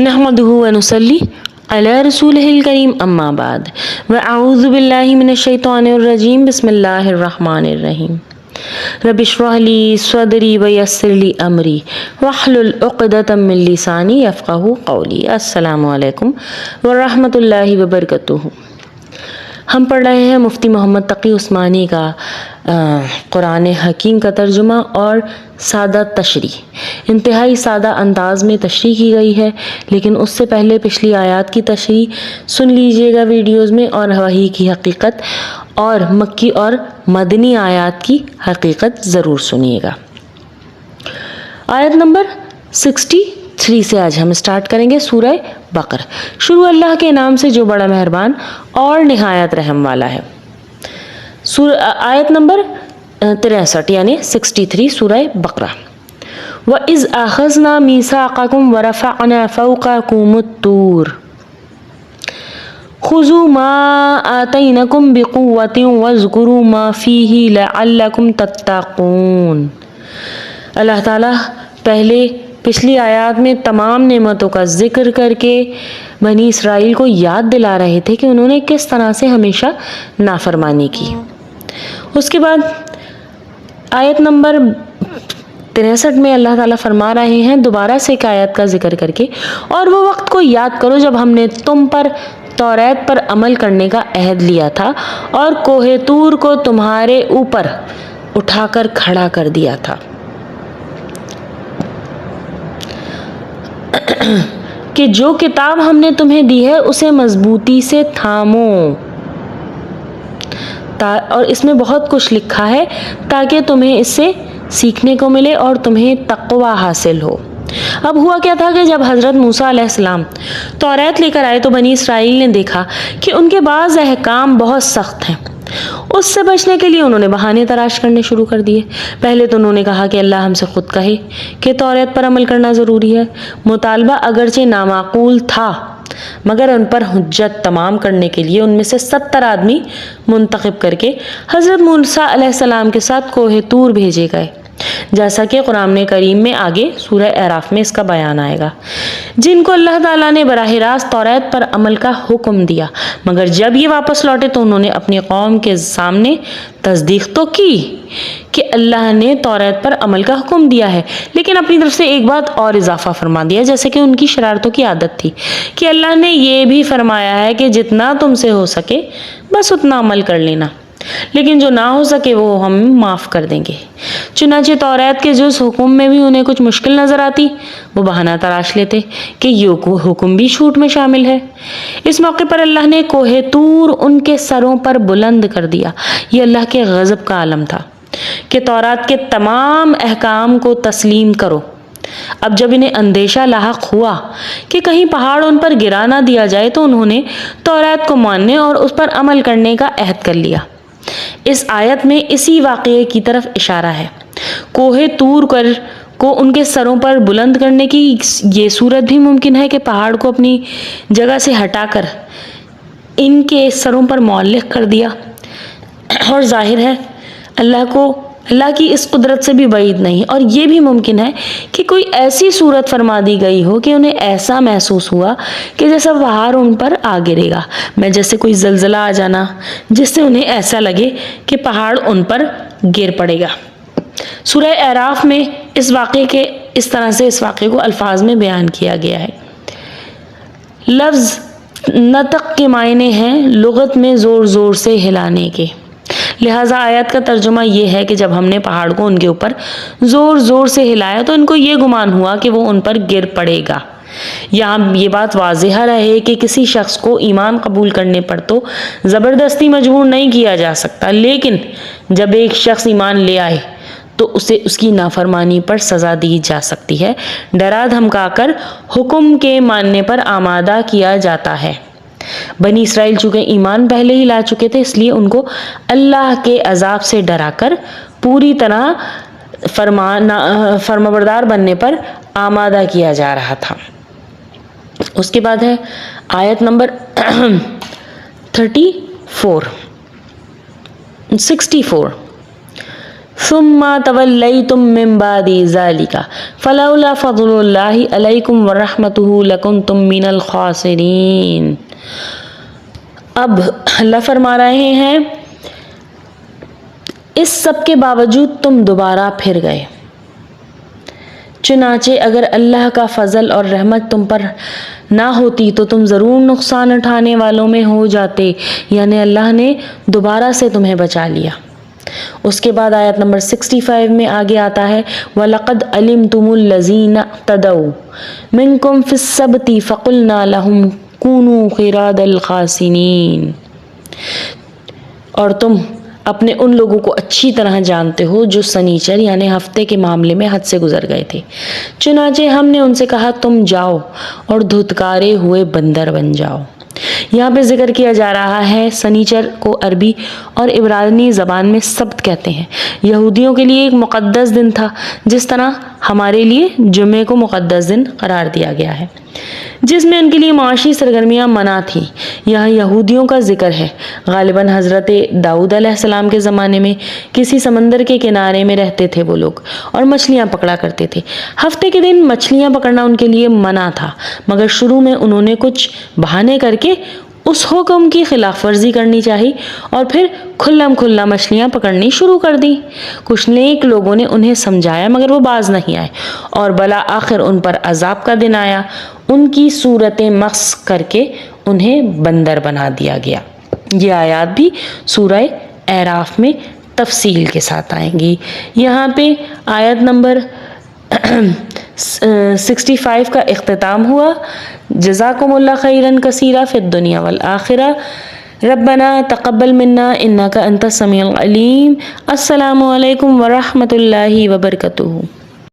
नहमदुहु व नुसल्ली अला रसूलिहिल करीम अम्मा बाद व अऊज़ु बिल्लाहि मिनश शैतानिर रजीम बिस्मिल्लाहिर रहमानिर रहीम रब्बि इश्रह ली सदरी व यस्सिर ली अमरी वहलुल उक़दतम मिन लिसानी यफ़क़हू क़ौली। अस्सलामु अलैकुम व रहमतुल्लाहि व बरकातुहू। हम पढ़ रहे हैं मुफ्ती मोहम्मद तक़ी उस्मानी का कुरान हकीम का तर्जुमा और सादा तशरी। इंतहाई सादा अंदाज में तशरी की गई है, लेकिन उससे पहले पिछली आयत की तशरी सुन लीजिएगा वीडियोज़ में, और वही की हकीकत और मक्की और मदनी आयत की हकीकत ज़रूर सुनिएगा। आयत नंबर 63 से आज हम स्टार्ट करेंगे सूरह बकर। शुरू अल्लाह के नाम से जो बड़ा मेहरबान और निहायत रहम वाला है। आयत नंबर 63 यानी 63 सूरह बकरा। व इज़ अख़ज़ना मीसाक़कुम व रफ़अना फ़ौक़कुमुत तूर खुज़ू मा आतैनकुम बिक़ुव्वतिन वज़्कुरू मा फ़ीही लअल्लकुम तत्तक़ून। अल्लाह ताला पहले पिछली आयत में तमाम नेमतों का जिक्र करके बनी इसराइल को याद दिला रहे थे कि उन्होंने किस तरह से हमेशा नाफरमानी की। उसके बाद आयत नंबर 63 में अल्लाह ताला फरमा रहे हैं दोबारा से एक आयत का जिक्र करके, और वो वक्त को याद करो जब हमने तुम पर तौरात पर अमल करने का अहद लिया था और कोहे तूर को तुम्हारे ऊपर उठाकर खड़ा कर दिया था कि जो किताब हमने तुम्हें दी है उसे मजबूती से थामो, और इसमें बहुत कुछ लिखा है ताकि तुम्हें इससे सीखने को मिले और तुम्हें तक़वा हासिल हो। अब हुआ क्या था कि जब हज़रत मूसा अलैहिस्सलाम तौरात लेकर आए तो बनी इसराइल ने देखा कि उनके बाज़ अहकाम बहुत सख्त हैं। उससे बचने के लिए उन्होंने बहाने तलाश करने शुरू कर दिए। पहले तो उन्होंने कहा कि अल्लाह हमसे खुद कहे कि तौरात पर अमल करना ज़रूरी है। मुतालबा अगरचे नामाकूल था, मगर उन पर हुज्जत तमाम करने के लिए उनमें से 70 आदमी मुंतखब करके हज़रत मूसा अलैहिस्सलाम के साथ कोहे तूर भेजे गए, जैसा कि कुरान करीम में आगे सूरह अराफ में इसका बयान आएगा, जिनको अल्लाह ताला ने बराह रास्त तौरात पर अमल का हुक्म दिया। मगर जब ये वापस लौटे तो उन्होंने अपनी कौम के सामने तस्दीक तो की कि अल्लाह ने तौरात पर अमल का हुक्म दिया है, लेकिन अपनी तरफ से एक बात और इजाफा फरमा दिया, जैसे कि उनकी शरारतों की आदत थी कि अल्लाह ने ये भी फरमाया है कि जितना तुमसे हो सके बस उतना अमल कर लेना, लेकिन जो ना हो सके वो हम माफ़ कर देंगे। चुनांचे तौरात के जिस हुक्म में भी उन्हें कुछ मुश्किल नज़र आती वो बहाना तलाश लेते कि ये हुक्म भी छूट में शामिल है। इस मौके पर अल्लाह ने कोहे तूर उनके सरों पर बुलंद कर दिया। ये अल्लाह के गज़ब का आलम था कि तौरात के तमाम अहकाम को तस्लीम करो। अब जब इन्हें अंदेशा लाहक हुआ कि कहीं पहाड़ उन पर गिरा ना दिया जाए तो उन्होंने तौरात को मानने और उस पर अमल करने का अहद कर लिया। इस आयत में इसी वाक़ये की तरफ इशारा है। कोहे तूर को उनके सरों पर बुलंद करने की ये सूरत भी मुमकिन है कि पहाड़ को अपनी जगह से हटाकर इनके सरों पर मुअल्लिक़ कर दिया, और जाहिर है अल्लाह की इस कुदरत से भी बईद नहीं। और ये भी मुमकिन है कि कोई ऐसी सूरत फरमा दी गई हो कि उन्हें ऐसा महसूस हुआ कि जैसा पहाड़ उन पर आ गिरेगा, मैं जैसे कोई ज़लज़ला आ जाना, जिससे उन्हें ऐसा लगे कि पहाड़ उन पर गिर पड़ेगा। सूरह अराफ में इस वाक़े को अल्फाज में बयान किया गया है। लफ्ज़ नतक के मायने हैं लुगत में ज़ोर ज़ोर से हिलाने के, लिहाजा आयत का तर्जुमा ये है कि जब हमने पहाड़ को उनके ऊपर ज़ोर ज़ोर से हिलाया तो इनको ये गुमान हुआ कि वो उन पर गिर पड़ेगा। यहाँ ये बात वाज़ेह रहे कि किसी शख्स को ईमान कबूल करने पर तो ज़बरदस्ती मजबूर नहीं किया जा सकता, लेकिन जब एक शख्स ईमान ले आए तो उसे उसकी नाफरमानी पर सज़ा दी जा सकती है। डरा धमकाकर हुक्म के मानने पर आमादा किया जाता है। बनी इसराइल चूँकि ईमान पहले ही ला चुके थे, इसलिए उनको अल्लाह के अजाब से डराकर पूरी तरह फर्माबरदार बनने पर आमादा किया जा रहा था। उसके बाद है आयत नंबर 64। ثم تولیتم من بعد ذلک فلولا فضل اللہ علیکم ورحمتہ لکنتم من الخاسرین۔ اب اللہ فرما رہے ہیں اس سب کے باوجود تم دوبارہ پھر گئے، چنانچہ اگر اللہ کا فضل اور رحمت تم پر نہ ہوتی تو تم ضرور نقصان اٹھانے والوں میں ہو جاتے، یعنی اللہ نے دوبارہ سے تمہیں بچا لیا۔ اس کے بعد آیت نمبر 65 میں آگے آتا ہے وَلَقَدْ عَلِمْتُمُ الَّذِينَ اعْتَدَوْا مِنْكُمْ فِي السَّبْتِ فَقُلْنَا لَهُمْ كُونُوا قِرَادًا خَاسِئِينَ۔ اور تم اپنے ان لوگوں کو اچھی طرح جانتے ہو جو سنیچر یعنی ہفتے کے معاملے میں حد سے گزر گئے تھے، چنانچہ ہم نے ان سے کہا تم جاؤ اور دھتکارے ہوئے بندر بن جاؤ۔ یہاں پہ ذکر کیا جا رہا ہے سنیچر کو عربی اور عبرانی زبان میں سبت کہتے ہیں۔ یہودیوں کے لیے ایک مقدس دن تھا، جس طرح ہمارے لیے جمعے کو مقدس دن قرار دیا گیا ہے، جس میں ان کے لیے معاشی سرگرمیاں منع تھیں۔ یہاں یہودیوں کا ذکر ہے، غالباً حضرت داؤد علیہ السلام کے زمانے میں کسی سمندر کے کنارے میں رہتے تھے وہ لوگ اور مچھلیاں پکڑا کرتے تھے۔ ہفتے کے دن مچھلیاں پکڑنا ان کے لیے منع تھا، مگر شروع میں انہوں نے کچھ بہانے کر کے اس حکم کی خلاف ورزی کرنی چاہی اور پھر کھلم کھلا مچھلیاں پکڑنی شروع کر دی۔ کچھ نیک لوگوں نے انہیں سمجھایا مگر وہ باز نہیں آئے اور بلا آخر ان پر عذاب کا دن آیا، ان کی صورتیں مخص کر کے انہیں بندر بنا دیا گیا۔ یہ آیات بھی سورہ اعراف میں تفصیل کے ساتھ آئیں گی۔ یہاں پہ آیت نمبر 65 کا اختتام ہوا۔ جزاکم اللہ خیرن کثیرا فی الدنیا والآخرہ، ربنا تقبل منا انک انت السمیع العلیم۔ السلام علیکم ورحمۃ اللہ وبرکاتہ۔